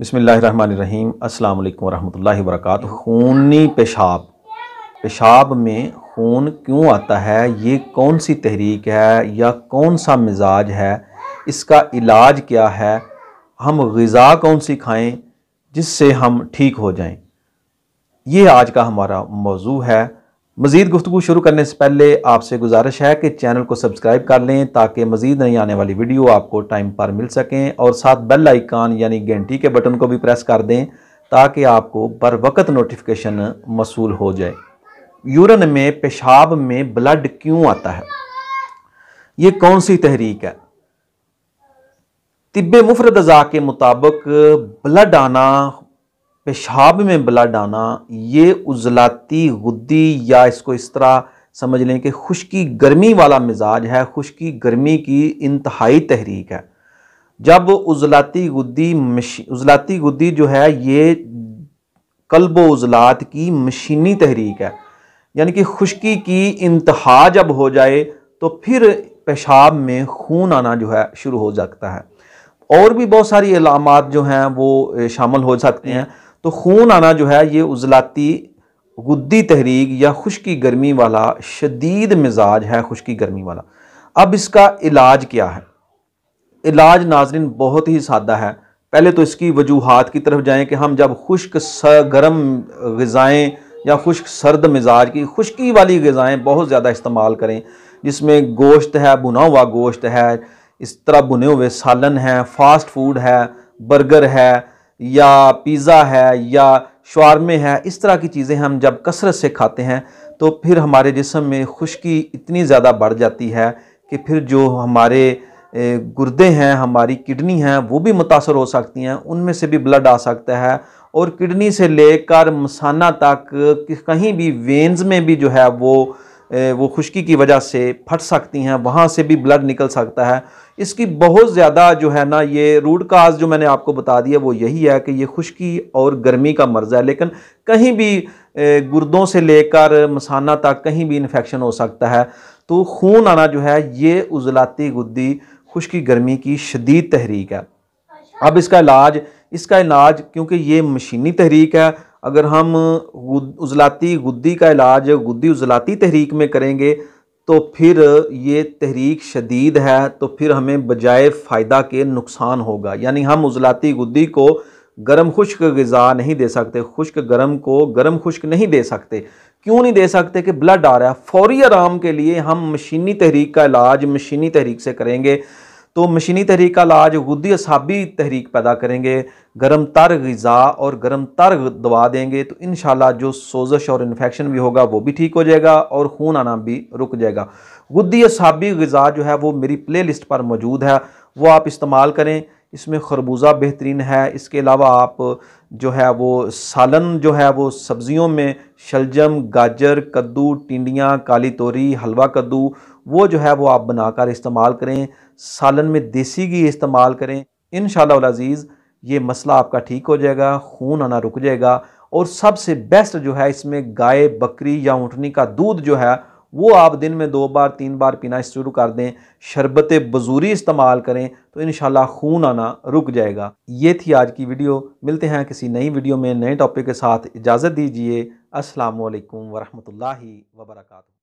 बिस्मिल्लाहिर्रहमानिर्रहीम। अस्सलाम वालेकुम वरहमतुल्लाहि वबरकातुहू। खूनी पेशाब, पेशाब में खून क्यों आता है, ये कौन सी तहरीक है या कौन सा मिजाज है, इसका इलाज क्या है, हम ग़िज़ा कौन सी खाएं जिससे हम ठीक हो जाएं, ये आज का हमारा मौजू है। मज़ीद गुफ्तगू शुरू करने से पहले आपसे गुजारिश है कि चैनल को सब्सक्राइब कर लें ताकि मज़ीद नई आने वाली वीडियो आपको टाइम पर मिल सकें, और साथ बेल आइकान यानी घंटी के बटन को भी प्रेस कर दें ताकि आपको बर वक्त नोटिफिकेशन मौसूल हो जाए। यूरिन में, पेशाब में ब्लड क्यों आता है, ये कौन सी तहरीक है? तिब्बे मुफरद अज़ा के मुताबिक ब्लड आना, पेशाब में ब्लड आना, ये उज़लाती गुद्दी या इसको इस तरह समझ लें कि खुश्की गर्मी वाला मिजाज है, खुश्की गर्मी की इंतहाई तहरीक है। जब उज़लाती गुद्दी जो है ये कल्बो उज़लात की मशीनी तहरीक है, यानी कि खुश्की की इंतहा जब हो जाए तो फिर पेशाब में खून आना जो है शुरू हो सकता है। और भी बहुत सारी अलामात जो हैं वो शामिल हो सकते हैं। तो खून आना जो है ये उज़लाती गुद्दी तहरीक या खुश्की गर्मी वाला शदीद मिजाज है, खुश्की गर्मी वाला। अब इसका इलाज क्या है? इलाज नाज़रीन बहुत ही सादा है। पहले तो इसकी वजूहात की तरफ जाएं कि हम जब खुश्क गर्म ग़िज़ाएँ या खुश्क सर्द मिजाज की खुश्की वाली ग़िज़ाएँ बहुत ज़्यादा इस्तेमाल करें, जिसमें गोश्त है, भुना हुआ गोश्त है, इस तरह भुने हुए सालन है, फास्ट फूड है, बर्गर है या पिज़्ज़ा है या शवारमे है, इस तरह की चीज़ें हम जब कसरत से खाते हैं तो फिर हमारे जिस्म में खुश्की इतनी ज़्यादा बढ़ जाती है कि फिर जो हमारे गुर्दे हैं, हमारी किडनी हैं, वो भी मुतासर हो सकती हैं, उनमें से भी ब्लड आ सकता है। और किडनी से लेकर मसाना तक कहीं भी वेन्स में भी जो है वो खुश्की की वजह से फट सकती हैं, वहाँ से भी ब्लड निकल सकता है। इसकी बहुत ज़्यादा जो है ना, ये रूट काज जो मैंने आपको बता दिया वो यही है कि ये खुश्की और गर्मी का मर्ज़ है, लेकिन कहीं भी गुर्दों से लेकर मसाना तक कहीं भी इन्फेक्शन हो सकता है। तो खून आना जो है ये उज़लाती गुद्दी खुश्की गर्मी की शदीद तहरीक है। अब इसका इलाज क्योंकि ये मशीनी तहरीक है, अगर हम उज़लाती गुद्दी का इलाज गुद्दी उज़लाती तहरीक में करेंगे तो फिर ये तहरीक शदीद है, तो फिर हमें बजाय फ़ायदा के नुकसान होगा। यानी हम उज़लाती गुद्दी को गर्म खुश्क ग़िज़ा नहीं दे सकते, खुश्क गर्म को गर्म खुश्क नहीं दे सकते। क्यों नहीं दे सकते? कि ब्लड आ रहा है। फौरी आराम के लिए हम मशीनी तहरीक का इलाज मशीनी तहरीक से करेंगे, तो मशीनी तहरीक का इलाज गुद्दी असाबी तहरीक पैदा करेंगे, गर्म तर ग़िज़ा और गर्म तर दवा देंगे तो इंशाल्लाह जो सोज़श और इन्फेक्शन भी होगा वो भी ठीक हो जाएगा और खून आना भी रुक जाएगा। गुद्दी असाबी ग़िज़ा जो है वो मेरी प्ले लिस्ट पर मौजूद है, वो आप इस्तेमाल करें। इसमें खरबूजा बेहतरीन है। इसके अलावा आप जो है वो सालन जो है वो सब्ज़ियों में शलजम, गाजर, कद्दू, टिंडियाँ, काली तोरी, हलवा कद्दू, वो जो है वो आप बनाकर इस्तेमाल करें। सालन में देसी घी इस्तेमाल करें। इंशाअल्लाह वल अज़ीज़ ये मसला आपका ठीक हो जाएगा, खून आना रुक जाएगा। और सबसे बेस्ट जो है इसमें गाय, बकरी या ऊँटनी का दूध जो है वो आप दिन में 2 बार 3 बार पीना शुरू कर दें। शरबत बजूरी इस्तेमाल करें तो इंशाल्लाह खून आना रुक जाएगा। ये थी आज की वीडियो। मिलते हैं किसी नई वीडियो में नए टॉपिक के साथ। इजाज़त दीजिए। अस्सलामु अलैकुम वरहमतुल्लाहि वबरकातुहू।